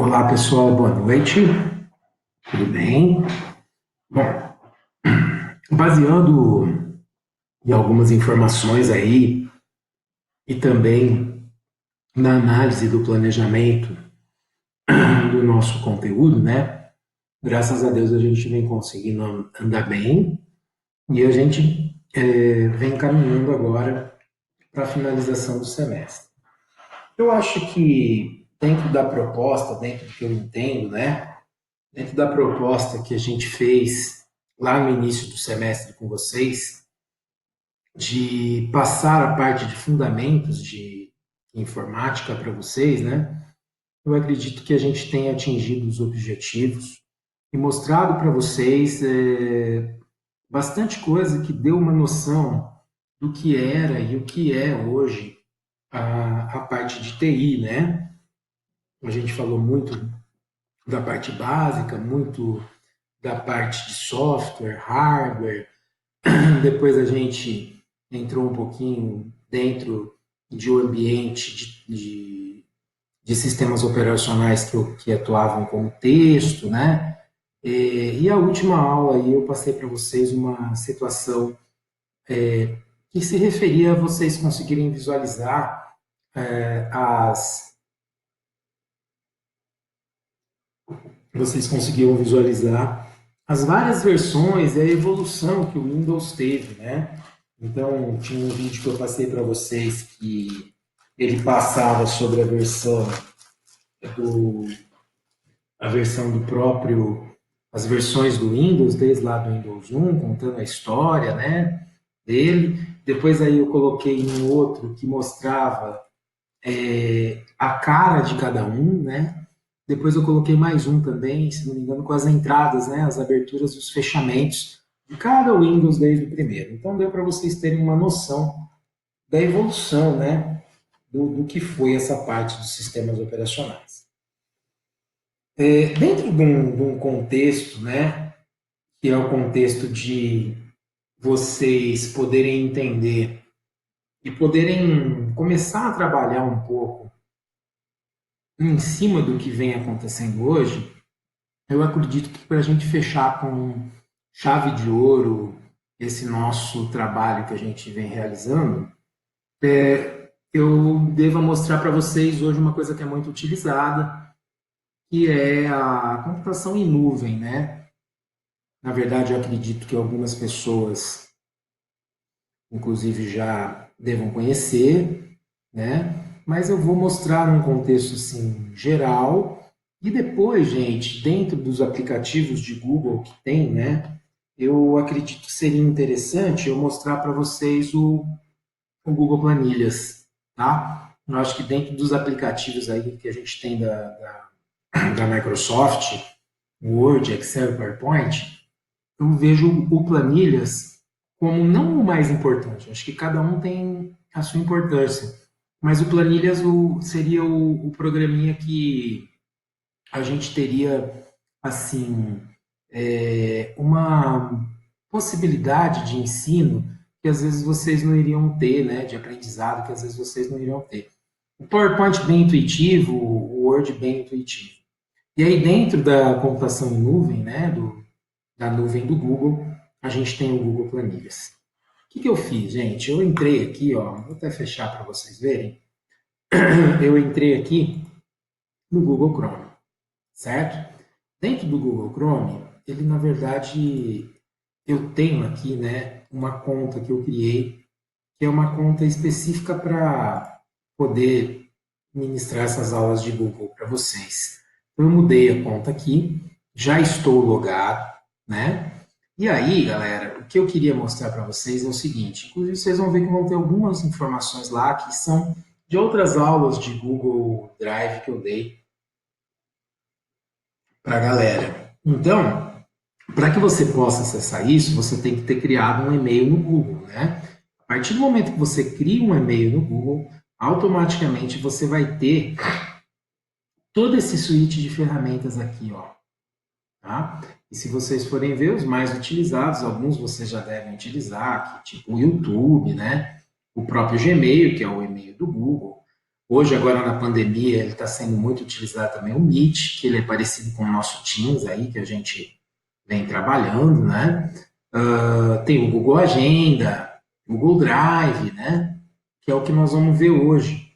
Olá, pessoal, boa noite. Tudo bem? Bom, baseando em algumas informações aí e também na análise do planejamento do nosso conteúdo, né? Graças a Deus a gente vem conseguindo andar bem e a gente vem caminhando agora para a finalização do semestre. Eu acho que dentro da proposta, dentro do que eu entendo, né? Dentro da proposta que a gente fez lá no início do semestre com vocês, de passar a parte de fundamentos de informática para vocês, né? Eu acredito que a gente tenha atingido os objetivos e mostrado para vocês bastante coisa que deu uma noção do que era e o que é hoje a parte de TI, né? A gente falou muito da parte básica, muito da parte de software, hardware. Depois a gente entrou um pouquinho dentro de um ambiente de sistemas operacionais que atuavam como texto, né? E a última aula aí eu passei para vocês uma situação que se referia a vocês conseguirem visualizar as vocês conseguiram visualizar as várias versões e a evolução que o Windows teve, né? Então, tinha um vídeo que eu passei para vocês que ele passava sobre do, a versão do próprio, as versões do Windows, desde lá do Windows 1, contando a história, né, dele. Depois aí eu coloquei um outro que mostrava a cara de cada um, né? Depois eu coloquei mais um também, se não me engano, com as entradas, né, as aberturas e os fechamentos de cada Windows desde o primeiro. Então deu para vocês terem uma noção da evolução, né, do que foi essa parte dos sistemas operacionais. Dentro de um contexto, né, que é o contexto de vocês poderem entender e poderem começar a trabalhar um pouco em cima do que vem acontecendo hoje, eu acredito que para a gente fechar com chave de ouro esse nosso trabalho que a gente vem realizando, eu devo mostrar para vocês hoje uma coisa que é muito utilizada, que é a computação em nuvem, né? Na verdade, eu acredito que algumas pessoas, inclusive, já devam conhecer, né? Mas eu vou mostrar num contexto assim geral e depois, gente, dentro dos aplicativos de Google que tem, né? Eu acredito que seria interessante eu mostrar para vocês o Google Planilhas, tá? Eu acho que dentro dos aplicativos aí que a gente tem da Microsoft, Word, Excel e PowerPoint, eu vejo o Planilhas como não o mais importante. Acho que cada um tem a sua importância. Mas o Planilhas seria o programinha que a gente teria, assim, uma possibilidade de ensino que às vezes vocês não iriam ter, né? De aprendizado que às vezes vocês não iriam ter. O PowerPoint bem intuitivo, o Word bem intuitivo. E aí dentro da computação em nuvem, né? Da nuvem do Google, a gente tem o Google Planilhas. O que eu fiz, gente? Eu entrei aqui, ó, vou até fechar para vocês verem. Eu entrei aqui no Google Chrome, certo? Dentro do Google Chrome, ele na verdade eu tenho aqui, né, uma conta que eu criei, que é uma conta específica para poder ministrar essas aulas de Google para vocês. Então, eu mudei a conta aqui, já estou logado, né? E aí, galera, o que eu queria mostrar para vocês é o seguinte: inclusive, vocês vão ver que vão ter algumas informações lá que são de outras aulas de Google Drive que eu dei para a galera. Então, para que você possa acessar isso, você tem que ter criado um e-mail no Google, né? A partir do momento que você cria um e-mail no Google, automaticamente você vai ter todo esse suíte de ferramentas aqui, ó. Tá? E se vocês forem ver os mais utilizados, alguns vocês já devem utilizar, tipo o YouTube, né? O próprio Gmail, que é o e-mail do Google. Hoje, agora na pandemia, ele está sendo muito utilizado também o Meet, que ele é parecido com o nosso Teams aí, que a gente vem trabalhando, né? Tem o Google Agenda, o Google Drive, né? Que é o que nós vamos ver hoje.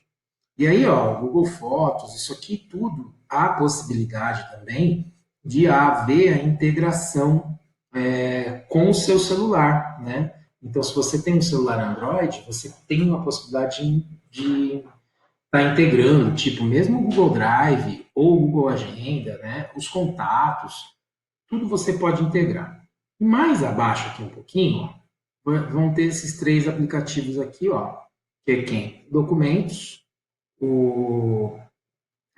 E aí, ó, o Google Fotos, isso aqui tudo, há possibilidade também de haver a integração com o seu celular, né? Então, se você tem um celular Android, você tem uma possibilidade de estar integrando, tipo, mesmo o Google Drive ou o Google Agenda, né? Os contatos, tudo você pode integrar. E mais abaixo aqui um pouquinho, ó, vão ter esses três aplicativos aqui, ó, que é quem? Documentos, o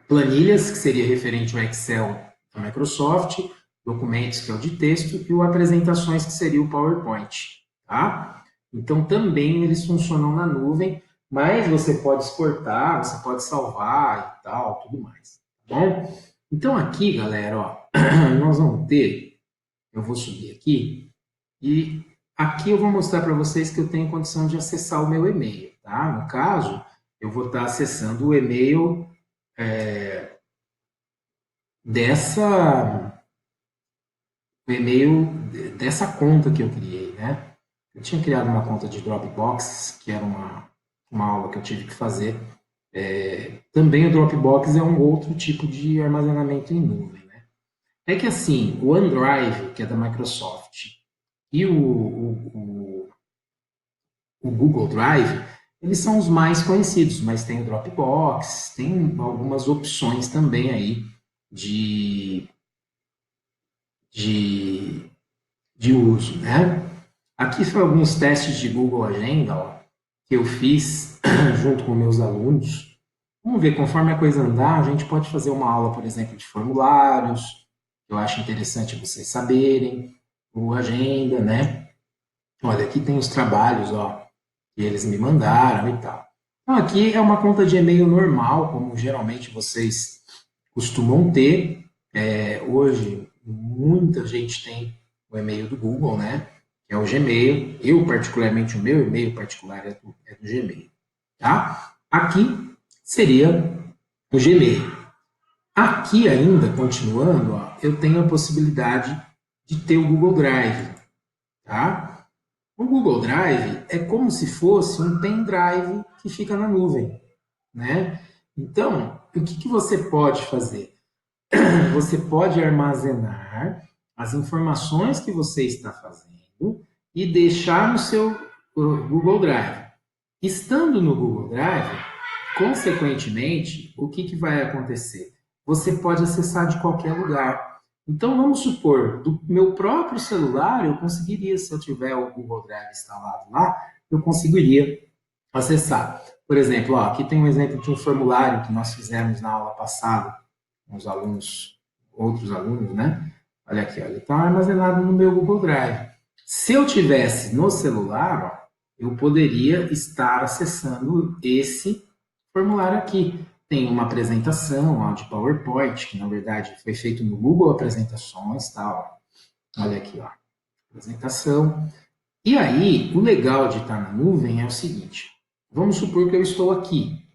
planilhas, que seria referente ao Excel da Microsoft, documentos, que é o de texto, e o apresentações, que seria o PowerPoint, tá? Então, também eles funcionam na nuvem, mas você pode exportar, você pode salvar e tal, tudo mais, tá bom? Então, aqui, galera, ó, nós vamos ter, eu vou subir aqui, e aqui eu vou mostrar para vocês que eu tenho condição de acessar o meu e-mail, tá? No caso, eu vou estar acessando o e-mail dessa o e-mail dessa conta que eu criei, né? Eu tinha criado uma conta de Dropbox, que era uma aula que eu tive que fazer. Também o Dropbox é um outro tipo de armazenamento em nuvem, né? É que assim, o OneDrive, que é da Microsoft, e o Google Drive, eles são os mais conhecidos, mas tem o Dropbox, tem algumas opções também aí de, de, de uso, né? Aqui são alguns testes de Google Agenda, ó, que eu fiz junto com meus alunos. Vamos ver, conforme a coisa andar, a gente pode fazer uma aula, por exemplo, de formulários. Eu acho interessante vocês saberem, o Agenda, né? Olha, aqui tem os trabalhos, ó, que eles me mandaram e tal. Então, aqui é uma conta de e-mail normal, como geralmente vocês costumam ter. Hoje, muita gente tem o e-mail do Google, né? Que é o Gmail. Eu, particularmente, o meu e-mail particular é do Gmail. Tá? Aqui seria o Gmail. Aqui ainda, continuando, ó, eu tenho a possibilidade de ter o Google Drive. Tá? O Google Drive é como se fosse um pendrive que fica na nuvem, né? Então, o que você pode fazer? Você pode armazenar as informações que você está fazendo e deixar no seu Google Drive. Estando no Google Drive, consequentemente, o que vai acontecer? Você pode acessar de qualquer lugar. Então, vamos supor, do meu próprio celular, eu conseguiria, se eu tiver o Google Drive instalado lá, eu conseguiria acessar. Por exemplo, ó, aqui tem um exemplo de um formulário que nós fizemos na aula passada, com os alunos, outros alunos, né? Olha aqui, olha, ele está armazenado no meu Google Drive. Se eu tivesse no celular, ó, eu poderia estar acessando esse formulário aqui. Tem uma apresentação ó, de PowerPoint, que na verdade foi feito no Google Apresentações, tá? Ó. Olha aqui, ó, apresentação. E aí, o legal de estar na nuvem é o seguinte: vamos supor que eu estou aqui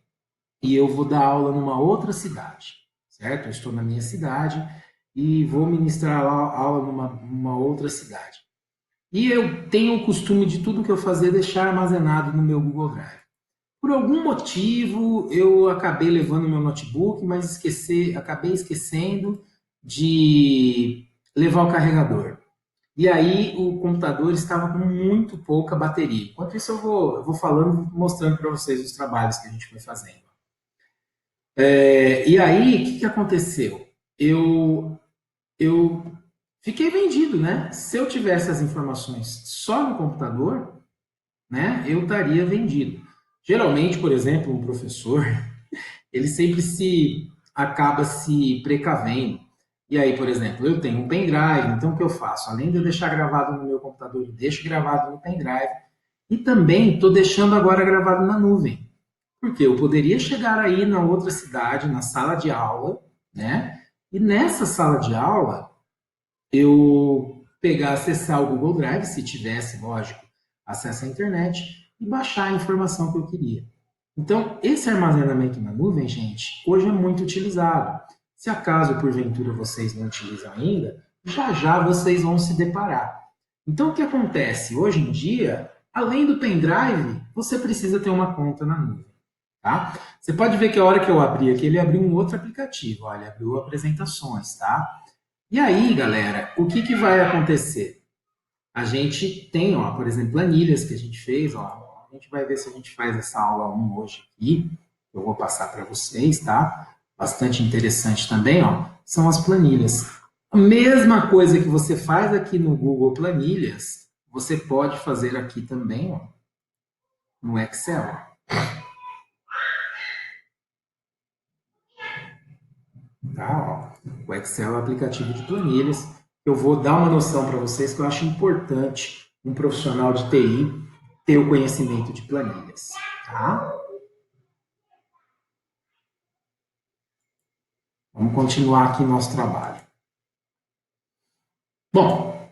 e eu vou dar aula numa outra cidade, certo? Eu estou na minha cidade e vou ministrar aula numa outra cidade. E eu tenho o costume de tudo que eu fazer deixar armazenado no meu Google Drive. Por algum motivo, eu acabei levando meu notebook, mas acabei esquecendo de levar o carregador. E aí o computador estava com muito pouca bateria. Enquanto isso, eu vou falando, mostrando para vocês os trabalhos que a gente foi fazendo. E aí, o que aconteceu? Eu fiquei vendido, né? Se eu tivesse as informações só no computador, né, eu estaria vendido. Geralmente, por exemplo, um professor, ele sempre se acaba se precavendo. E aí, por exemplo, eu tenho um pendrive, então o que eu faço? Além de eu deixar gravado no meu computador, eu deixo gravado no pendrive. E também estou deixando agora gravado na nuvem. Porque eu poderia chegar aí na outra cidade, na sala de aula, né? E nessa sala de aula, eu pegar, acessar o Google Drive, se tivesse, lógico, acesso à internet, e baixar a informação que eu queria. Então, esse armazenamento na nuvem, gente, hoje é muito utilizado. Se acaso, porventura, vocês não utilizam ainda, já já vocês vão se deparar. Então, o que acontece? Hoje em dia, além do pendrive, você precisa ter uma conta na nuvem. Tá? Você pode ver que a hora que eu abri aqui, ele abriu um outro aplicativo. Olha, abriu apresentações, tá? E aí, galera, o que vai acontecer? A gente tem, ó, por exemplo, planilhas que a gente fez, ó. A gente vai ver se a gente faz essa aula 1 hoje aqui. Eu vou passar para vocês, tá? Bastante interessante também, ó. São as planilhas. A mesma coisa que você faz aqui no Google Planilhas, você pode fazer aqui também, ó, no Excel. Tá? Ó, o Excel é um aplicativo de planilhas. Eu vou dar uma noção para vocês que eu acho importante um profissional de TI ter o conhecimento de planilhas. Tá? Vamos continuar aqui nosso trabalho. Bom,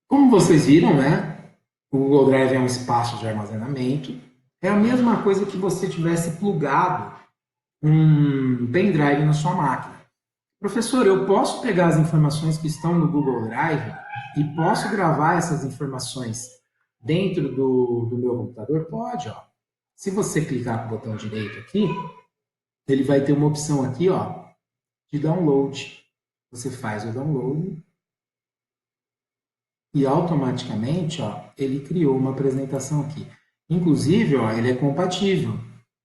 como vocês viram, né? O Google Drive é um espaço de armazenamento. É a mesma coisa que você tivesse plugado um pendrive na sua máquina. Professor, eu posso pegar as informações que estão no Google Drive e posso gravar essas informações dentro do meu computador? Pode, ó. Se você clicar com o botão direito aqui, ele vai ter uma opção aqui, ó, de download. Você faz o download e automaticamente, ó, ele criou uma apresentação aqui. Inclusive, ó, ele é compatível.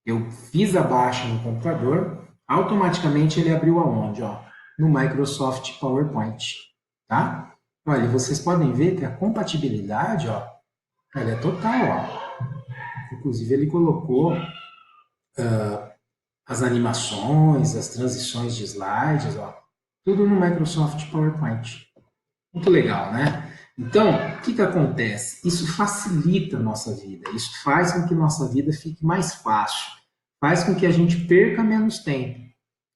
Eu fiz a baixa no computador, automaticamente ele abriu aonde, ó? No Microsoft PowerPoint, tá? Olha, vocês podem ver que a compatibilidade, ó, ela é total, ó. Inclusive ele colocou as animações, as transições de slides, ó, tudo no Microsoft PowerPoint. Muito legal, né? Então, o que acontece? Isso facilita a nossa vida, isso faz com que nossa vida fique mais fácil, faz com que a gente perca menos tempo.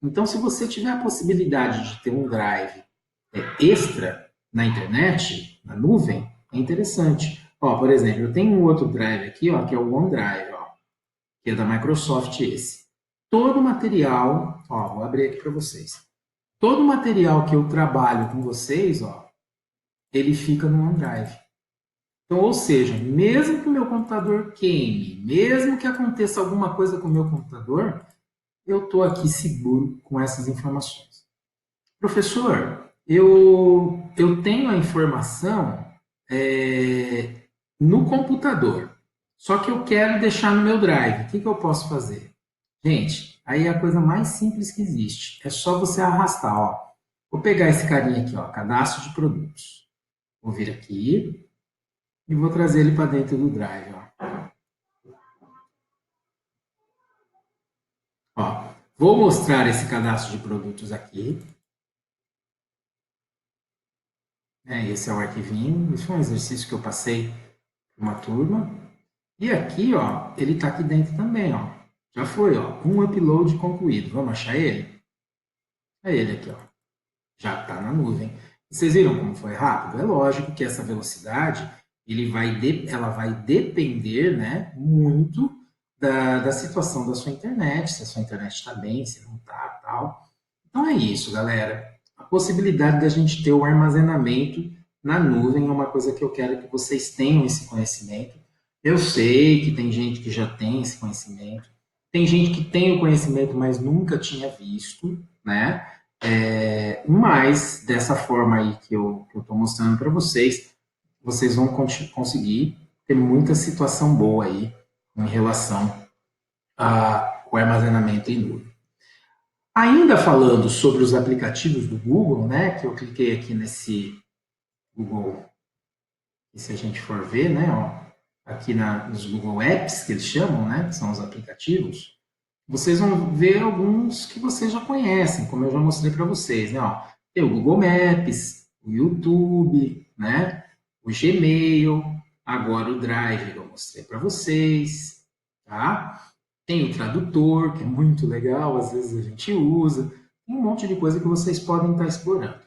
Então, se você tiver a possibilidade de ter um drive extra na internet, na nuvem, é interessante. Ó, por exemplo, eu tenho um outro drive aqui, ó, que é o OneDrive, ó, que é da Microsoft esse. Todo o material, ó, vou abrir aqui para vocês. Todo o material que eu trabalho com vocês, ó, ele fica no OneDrive. Então, ou seja, mesmo que o meu computador queime, mesmo que aconteça alguma coisa com o meu computador, eu estou aqui seguro com essas informações. Professor, eu tenho a informação no computador, só que eu quero deixar no meu drive. O que eu posso fazer? Gente, aí é a coisa mais simples que existe. É só você arrastar. Ó. Vou pegar esse carinha aqui, ó, cadastro de produtos. Vou vir aqui e vou trazer ele para dentro do drive. Ó, vou mostrar esse cadastro de produtos aqui. Esse é o arquivinho. Isso é um exercício que eu passei para uma turma. E aqui, ó, ele está aqui dentro também, ó. Já foi, ó, um upload concluído. Vamos achar ele? É ele aqui, ó. Já está na nuvem. Vocês viram como foi rápido? É lógico que essa velocidade ela vai depender, né, muito da situação da sua internet, se a sua internet está bem, se não está, tal. Então é isso, galera. A possibilidade da gente ter o armazenamento na nuvem é uma coisa que eu quero que vocês tenham esse conhecimento. Eu sei que tem gente que já tem esse conhecimento, tem gente que tem o conhecimento, mas nunca tinha visto, né? Mas dessa forma aí que eu estou mostrando para vocês, vocês vão conseguir ter muita situação boa aí em relação ao armazenamento em nuvem. Ainda falando sobre os aplicativos do Google, né, que eu cliquei aqui nesse Google, e se a gente for ver, né, ó, aqui nos Google Apps, que eles chamam, né, que são os aplicativos, vocês vão ver alguns que vocês já conhecem, como eu já mostrei para vocês, né, ó, tem o Google Maps, o YouTube, né, o Gmail, agora o Drive que eu mostrei para vocês, tá? Tem o tradutor, que é muito legal, às vezes a gente usa. Tem um monte de coisa que vocês podem estar explorando.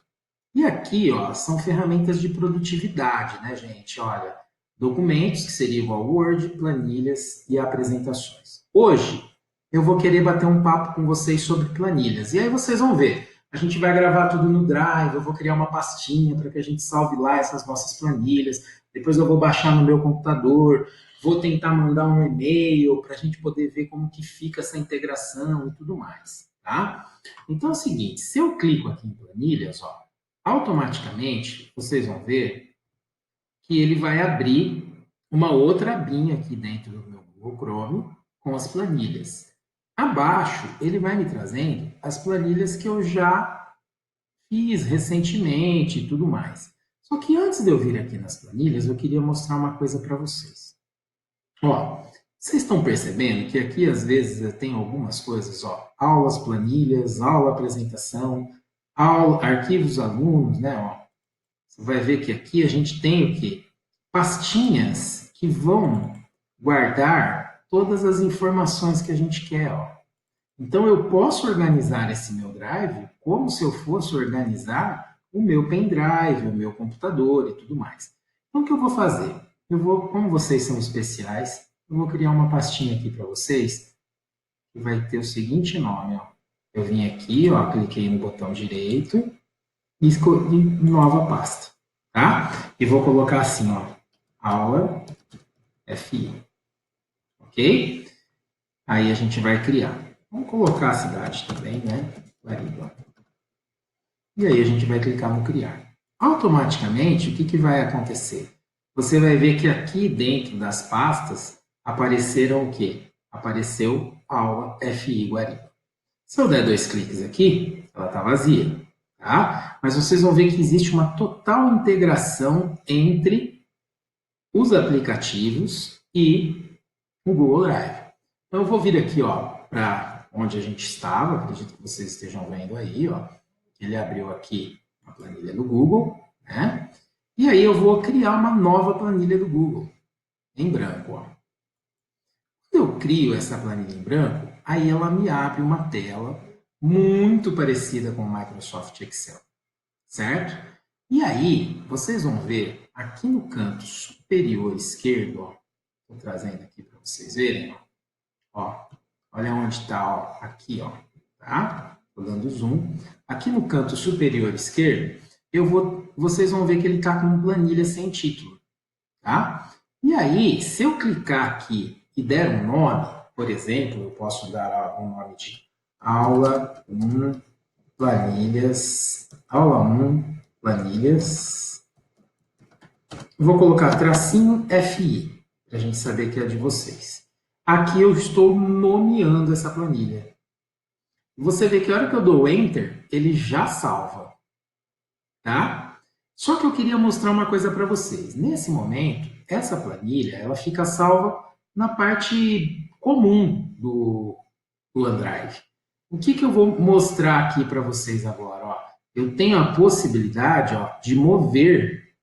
E aqui, ó, são ferramentas de produtividade, né, gente? Olha, documentos, que seria igual Word, planilhas e apresentações. Hoje, eu vou querer bater um papo com vocês sobre planilhas. E aí vocês vão ver. A gente vai gravar tudo no Drive, eu vou criar uma pastinha para que a gente salve lá essas nossas planilhas. Depois eu vou baixar no meu computador, vou tentar mandar um e-mail para a gente poder ver como que fica essa integração e tudo mais, tá? Então é o seguinte, se eu clico aqui em planilhas, ó, automaticamente vocês vão ver que ele vai abrir uma outra abinha aqui dentro do meu Google Chrome com as planilhas. Abaixo, ele vai me trazendo as planilhas que eu já fiz recentemente e tudo mais. Só que antes de eu vir aqui nas planilhas, eu queria mostrar uma coisa para vocês. Ó, vocês estão percebendo que aqui às vezes eu tenho algumas coisas, ó, aulas, planilhas, aula, apresentação, aula, arquivos alunos, né? Ó, você vai ver que aqui a gente tem o quê? Pastinhas que vão guardar todas as informações que a gente quer, ó. Então eu posso organizar esse meu drive como se eu fosse organizar o meu pendrive, o meu computador e tudo mais. Então o que eu vou fazer? Eu vou, como vocês são especiais, eu vou criar uma pastinha aqui para vocês que vai ter o seguinte nome, ó. Eu vim aqui, ó, cliquei no botão direito e escolhi nova pasta, tá? E vou colocar assim, ó, aula FI, ok? Aí a gente vai criar. Vamos colocar a cidade também, né? Guariba. E aí a gente vai clicar no criar. Automaticamente, o que vai acontecer? Você vai ver que aqui dentro das pastas apareceram o quê? Apareceu aula FI Guariba. Se eu der 2 cliques aqui, ela está vazia, tá? Mas vocês vão ver que existe uma total integração entre os aplicativos e o Google Drive. Então eu vou vir aqui, ó, para onde a gente estava, acredito que vocês estejam vendo aí, ó. Ele abriu aqui a planilha do Google, né? E aí eu vou criar uma nova planilha do Google, em branco, ó. Quando eu crio essa planilha em branco, aí ela me abre uma tela muito parecida com o Microsoft Excel, certo? E aí, vocês vão ver aqui no canto superior esquerdo, ó, estou trazendo aqui para vocês verem, ó, olha onde está, ó, aqui, ó, tá? Estou dando zoom. Aqui no canto superior esquerdo, vocês vão ver que ele está com planilha sem título, tá? E aí, se eu clicar aqui e der um nome, por exemplo, eu posso dar um nome de aula 1 planilhas, aula 1 planilhas. Vou colocar tracinho FI, para a gente saber que é de vocês. Aqui eu estou nomeando essa planilha. Você vê que a hora que eu dou Enter, ele já salva, tá? Só que eu queria mostrar uma coisa para vocês. Nesse momento, essa planilha, ela fica salva na parte comum do OneDrive. O que eu vou mostrar aqui para vocês agora? Ó, eu tenho a possibilidade, ó, de mover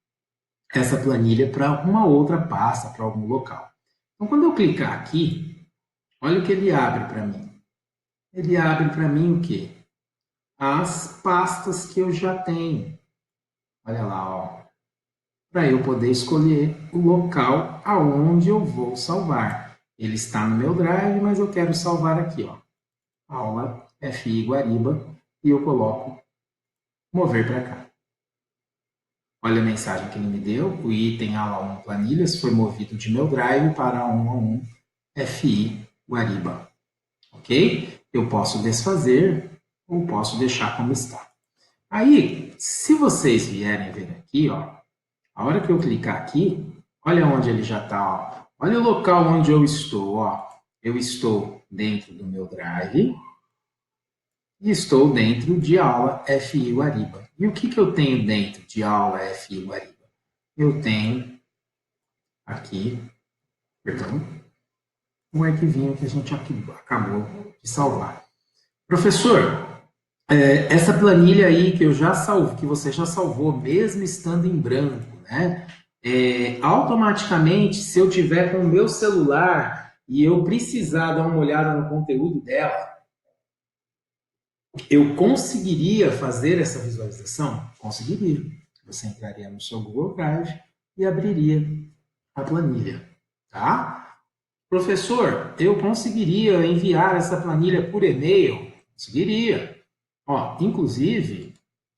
essa planilha para uma outra pasta, para algum local. Então, quando eu clicar aqui, olha o que ele abre para mim. Ele abre para mim o quê? As pastas que eu já tenho. Olha lá, ó. Para eu poder escolher o local aonde eu vou salvar. Ele está no meu Drive, mas eu quero salvar aqui, ó. Aula FI Guariba e eu coloco mover para cá. Olha a mensagem que ele me deu. O item aula 1 planilhas foi movido de meu Drive para 1 FI Guariba. Ok? Eu posso desfazer ou posso deixar como está. Aí, se vocês vierem ver aqui, ó, a hora que eu clicar aqui, olha onde ele já está. Olha o local onde eu estou. Ó. Eu estou dentro do meu Drive e estou dentro de aula FI Guariba. E o que eu tenho dentro de aula FI Guariba? Eu tenho aqui, perdão, um arquivinho que a gente acabou de salvar. Professor, essa planilha aí que eu já salvo, que você já salvou, mesmo estando em branco, né? Automaticamente, se eu tiver com o meu celular e eu precisar dar uma olhada no conteúdo dela, eu conseguiria fazer essa visualização? Conseguiria. Você entraria no seu Google Drive e abriria a planilha, tá? Professor, eu conseguiria enviar essa planilha por e-mail? Conseguiria. Ó, inclusive,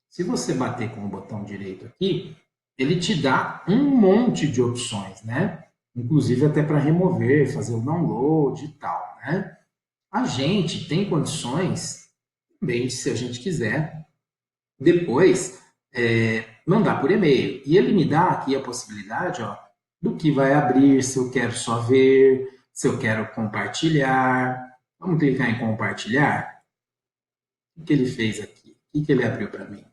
se você bater com o botão direito aqui, ele te dá um monte de opções, né? Inclusive até para remover, fazer o download e tal, né? A gente tem condições, também, se a gente quiser, depois mandar por e-mail. E ele me dá aqui a possibilidade, ó, do que vai abrir, se eu quero só ver, se eu quero compartilhar. Vamos clicar em compartilhar. O que ele fez aqui? O que ele abriu para mim?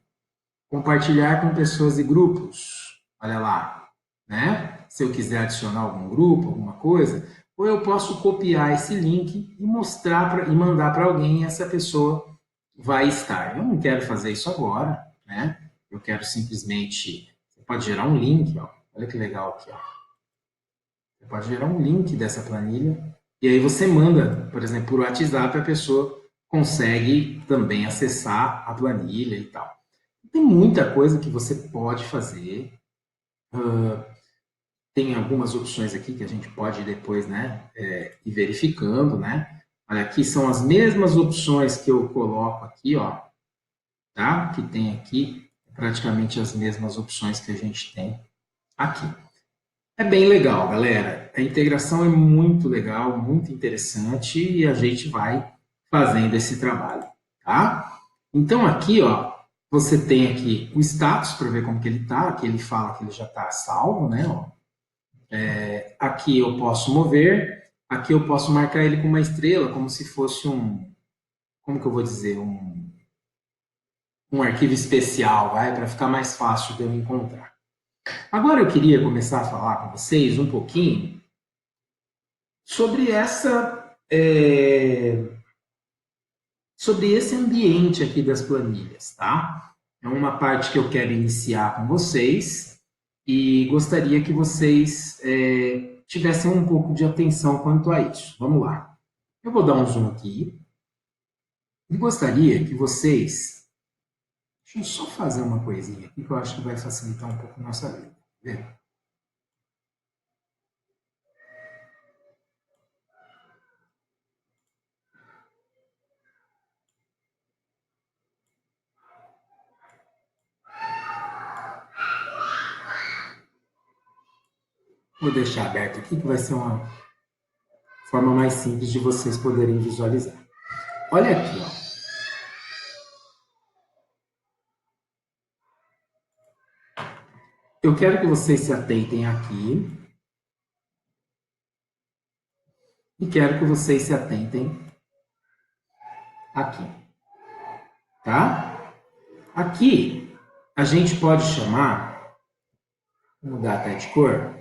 Compartilhar com pessoas e grupos. Olha lá, né? Se eu quiser adicionar algum grupo, alguma coisa, ou eu posso copiar esse link e mostrar e mandar para alguém e essa pessoa vai estar. Eu não quero fazer isso agora, né? Eu quero simplesmente. Você pode gerar um link, ó. Olha que legal aqui, ó. Você pode gerar um link dessa planilha e aí você manda, por exemplo, por WhatsApp, a pessoa consegue também acessar a planilha e tal. Tem muita coisa que você pode fazer. Tem algumas opções aqui que a gente pode depois, né, ir verificando, né? Olha, aqui são as mesmas opções que eu coloco aqui, ó, tá? Que tem aqui praticamente as mesmas opções que a gente tem aqui. É bem legal, galera. A integração é muito legal, muito interessante e a gente vai fazendo esse trabalho, tá? Então aqui, ó, você tem aqui o status para ver como que ele tá. Aqui ele fala que ele já está salvo, né? Ó. Aqui eu posso mover, aqui eu posso marcar ele com uma estrela, como se fosse um, como que eu vou dizer, um arquivo especial, vai, para ficar mais fácil de eu encontrar. Agora eu queria começar a falar com vocês um pouquinho sobre sobre esse ambiente aqui das planilhas, tá? É uma parte que eu quero iniciar com vocês e gostaria que vocês tivessem um pouco de atenção quanto a isso. Vamos lá. Eu vou dar um zoom aqui e gostaria que vocês. Deixa eu só fazer uma coisinha aqui que eu acho que vai facilitar um pouco a nossa vida. Vê? Vou deixar aberto aqui que vai ser uma forma mais simples de vocês poderem visualizar. Olha aqui, ó. Eu quero que vocês se atentem aqui e quero que vocês se atentem aqui, tá? Aqui a gente pode chamar, vou mudar até de cor,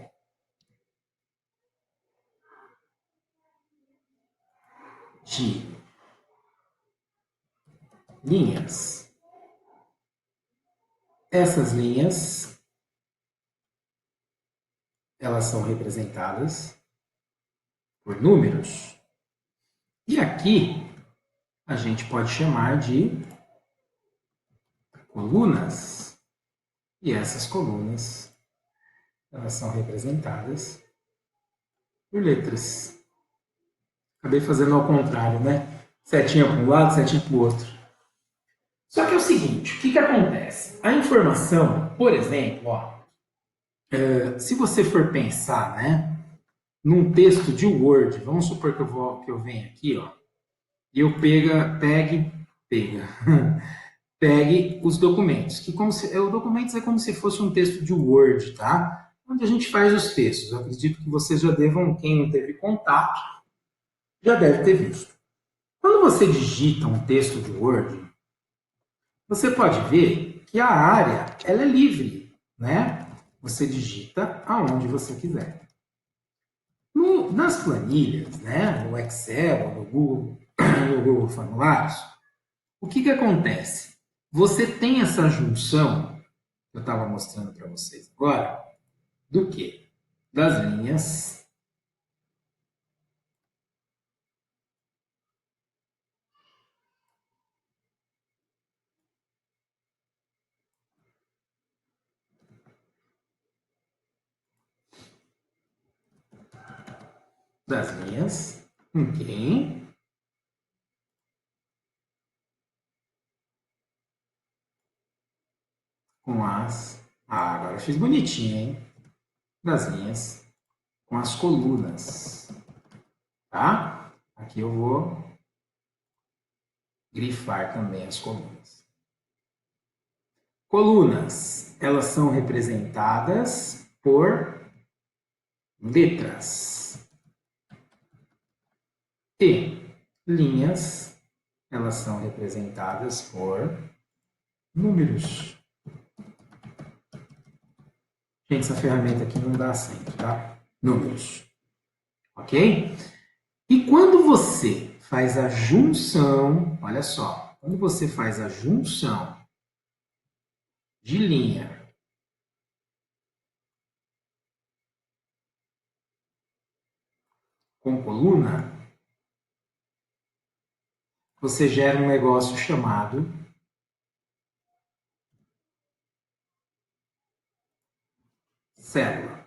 de linhas. Essas linhas, elas são representadas por números. E aqui a gente pode chamar de colunas. E essas colunas, elas são representadas por letras. Acabei fazendo ao contrário, né? Setinha para um lado, setinha para o outro. Só que é o seguinte, o que acontece? A informação, por exemplo, ó, se você for pensar, né, num texto de Word, vamos supor que eu venha aqui, ó, e eu pegue os documentos, que o documentos é como se fosse um texto de Word, tá? Onde a gente faz os textos. Eu acredito que vocês já devam, quem não teve contato, já deve ter visto. Quando você digita um texto de Word, você pode ver que a área ela é livre, né? Você digita aonde você quiser. Nas planilhas, né? No Excel, no Google, no Google Formulários, o que acontece? Você tem essa junção que eu estava mostrando para vocês agora, do que? Das linhas. das linhas. Ok. Com as... Ah, agora eu fiz bonitinho, hein? Das linhas com as colunas. Tá? Aqui eu vou grifar também as colunas. Colunas, elas são representadas por letras. E linhas, elas são representadas por números. Gente, essa ferramenta aqui não dá acento, tá? Números. Ok? E quando você faz a junção, olha só, quando você faz a junção de linha com coluna, você gera um negócio chamado célula.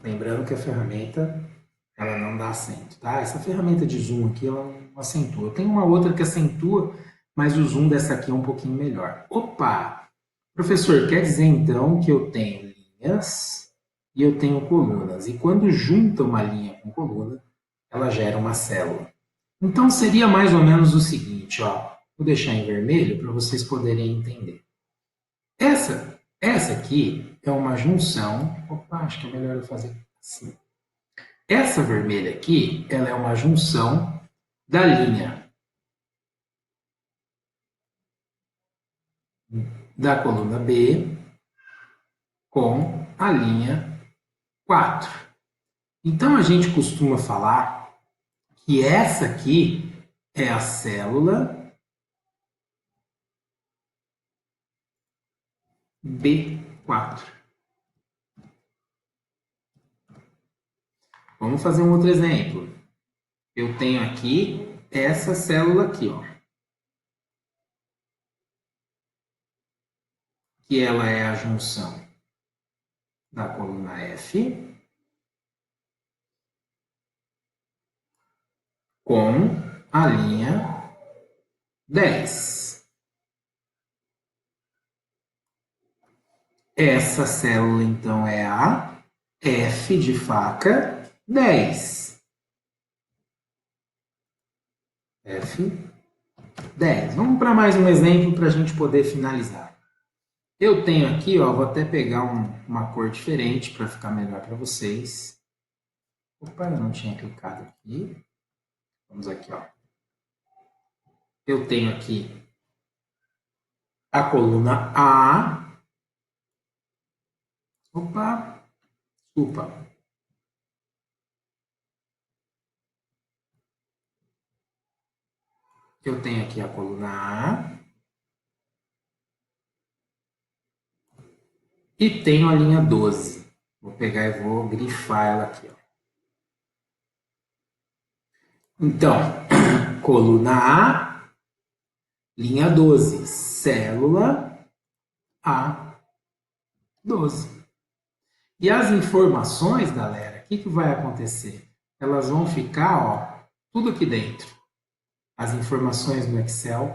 Lembrando que a ferramenta ela não dá acento, tá? Essa ferramenta de zoom aqui, ela não acentua. Tem uma outra que acentua, mas o zoom dessa aqui é um pouquinho melhor. Opa! Professor, quer dizer então que eu tenho linhas e eu tenho colunas. E quando junta uma linha com coluna, ela gera uma célula. Então seria mais ou menos o seguinte, ó. Vou deixar em vermelho para vocês poderem entender. Essa aqui é uma junção. Opa, acho que é melhor eu fazer assim. Essa vermelha aqui, ela é uma junção da linha da coluna B com a linha 4. Então a gente costuma falar que essa aqui é a célula B4. Vamos fazer um outro exemplo. Eu tenho aqui essa célula aqui, ó, que ela é a junção da coluna F com a linha 10. Essa célula, então, é a F de faca 10. F10. Vamos para mais um exemplo para a gente poder finalizar. Eu tenho aqui, ó, vou até pegar uma cor diferente para ficar melhor para vocês. Opa, eu não tinha clicado aqui. Vamos aqui, ó. Eu tenho aqui a coluna A. Opa, desculpa. Eu tenho aqui a coluna A. E tenho a linha 12. Vou pegar e vou grifar ela aqui, ó. Então, coluna A, linha 12, célula A12. E as informações, galera, o que vai acontecer? Elas vão ficar, ó, tudo aqui dentro. As informações no Excel,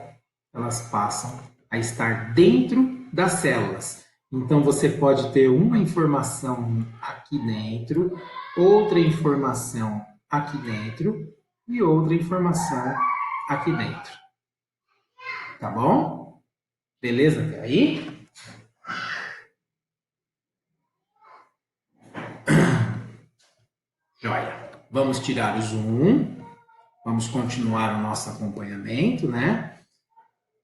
elas passam a estar dentro das células. Então, você pode ter uma informação aqui dentro, outra informação aqui dentro e outra informação aqui dentro. Tá bom? Beleza até aí? Joia. Vamos tirar o zoom. Vamos continuar o nosso acompanhamento, né?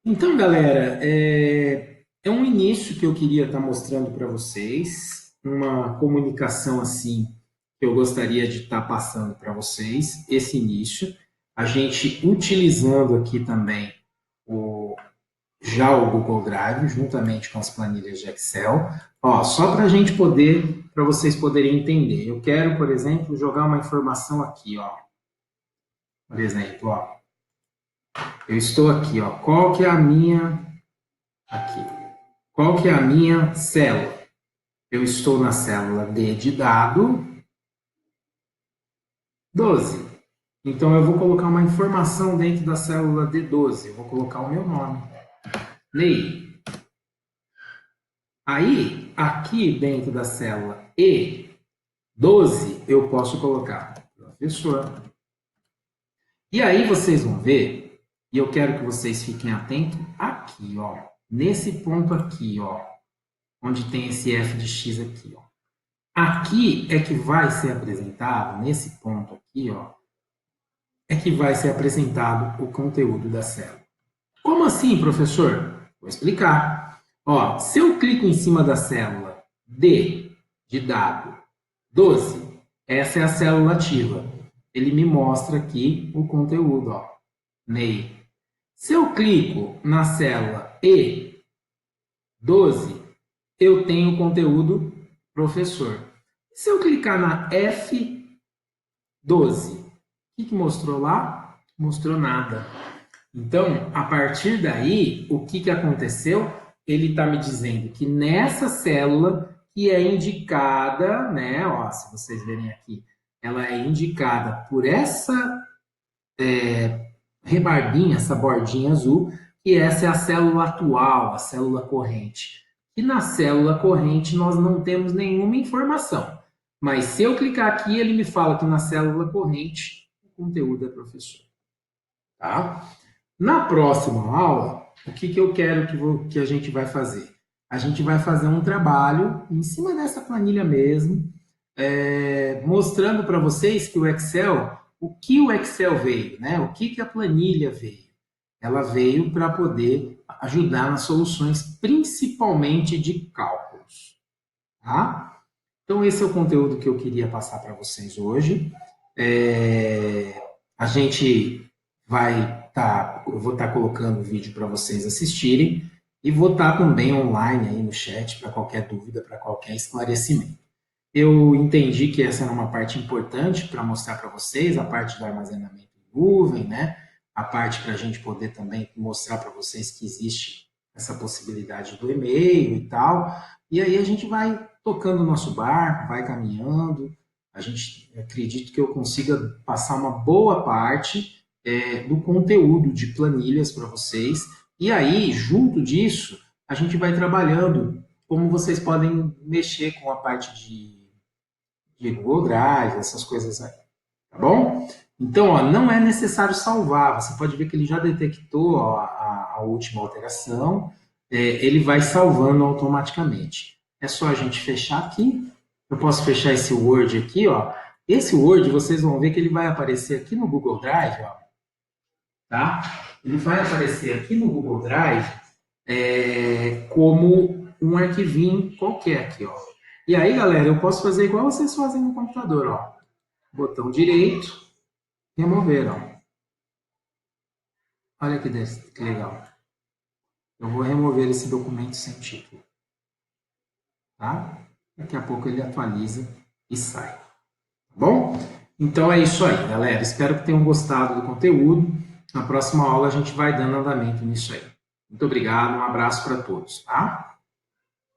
Então, galera, é um início que eu queria estar mostrando para vocês, uma comunicação assim que eu gostaria de estar passando para vocês, esse início, a gente utilizando aqui também já o Google Drive, juntamente com as planilhas de Excel. Ó, só para a gente poder, para vocês poderem entender. Eu quero, por exemplo, jogar uma informação aqui, ó. Por exemplo, ó. Eu estou aqui, ó. Qual que é a minha aqui? Qual que é a minha célula? Eu estou na célula D de dado. 12. Então, eu vou colocar uma informação dentro da célula D12. Eu vou colocar o meu nome. Ney. Aí, aqui dentro da célula E12, eu posso colocar professor. E aí vocês vão ver, e eu quero que vocês fiquem atentos aqui, ó. Nesse ponto aqui, ó. Onde tem esse f de x aqui, ó. Aqui é que vai ser apresentado, nesse ponto aqui, ó, é que vai ser apresentado o conteúdo da célula. Como assim, professor? Vou explicar. Ó, se eu clico em cima da célula D de dado 12, essa é a célula ativa. Ele me mostra aqui o conteúdo, ó. Ney. Se eu clico na célula E12, eu tenho o conteúdo professor. Se eu clicar na F12, o que mostrou lá? Mostrou nada. Então, a partir daí, o que aconteceu? Ele está me dizendo que nessa célula que é indicada, né? Ó, se vocês verem aqui, ela é indicada por essa rebarbinha, essa bordinha azul, que essa é a célula atual, a célula corrente. E na célula corrente nós não temos nenhuma informação. Mas se eu clicar aqui, ele me fala que na célula corrente o conteúdo é professor. Tá? Na próxima aula, o que eu quero que a gente vai fazer? A gente vai fazer um trabalho em cima dessa planilha mesmo, mostrando para vocês que o Excel, o que o Excel veio, né? O que a planilha veio? Ela veio para poder ajudar nas soluções, principalmente de cálculos. Tá? Então, esse é o conteúdo que eu queria passar para vocês hoje. A gente eu vou estar colocando o vídeo para vocês assistirem e vou estar também online aí no chat para qualquer dúvida, para qualquer esclarecimento. Eu entendi que essa era uma parte importante para mostrar para vocês, a parte do armazenamento em nuvem, né? A parte para a gente poder também mostrar para vocês que existe essa possibilidade do e-mail e tal. E aí a gente vai tocando o nosso barco, vai caminhando. Acredito que eu consiga passar uma boa parte do conteúdo de planilhas para vocês. E aí, junto disso, a gente vai trabalhando como vocês podem mexer com a parte de Google Drive, essas coisas aí. Tá bom? Então, ó, não é necessário salvar. Você pode ver que ele já detectou ó, a última alteração. Ele vai salvando automaticamente. É só a gente fechar aqui. Eu posso fechar esse Word aqui, ó. Esse Word, vocês vão ver que ele vai aparecer aqui no Google Drive, ó. Tá? Ele vai aparecer aqui no Google Drive como um arquivinho qualquer aqui, ó. E aí, galera, eu posso fazer igual vocês fazem no computador, ó. Botão direito, remover, ó. Olha que legal. Eu vou remover esse documento sem título. Tá? Daqui a pouco ele atualiza e sai. Tá bom? Então é isso aí, galera. Espero que tenham gostado do conteúdo. Na próxima aula a gente vai dando andamento nisso aí. Muito obrigado, um abraço para todos, tá?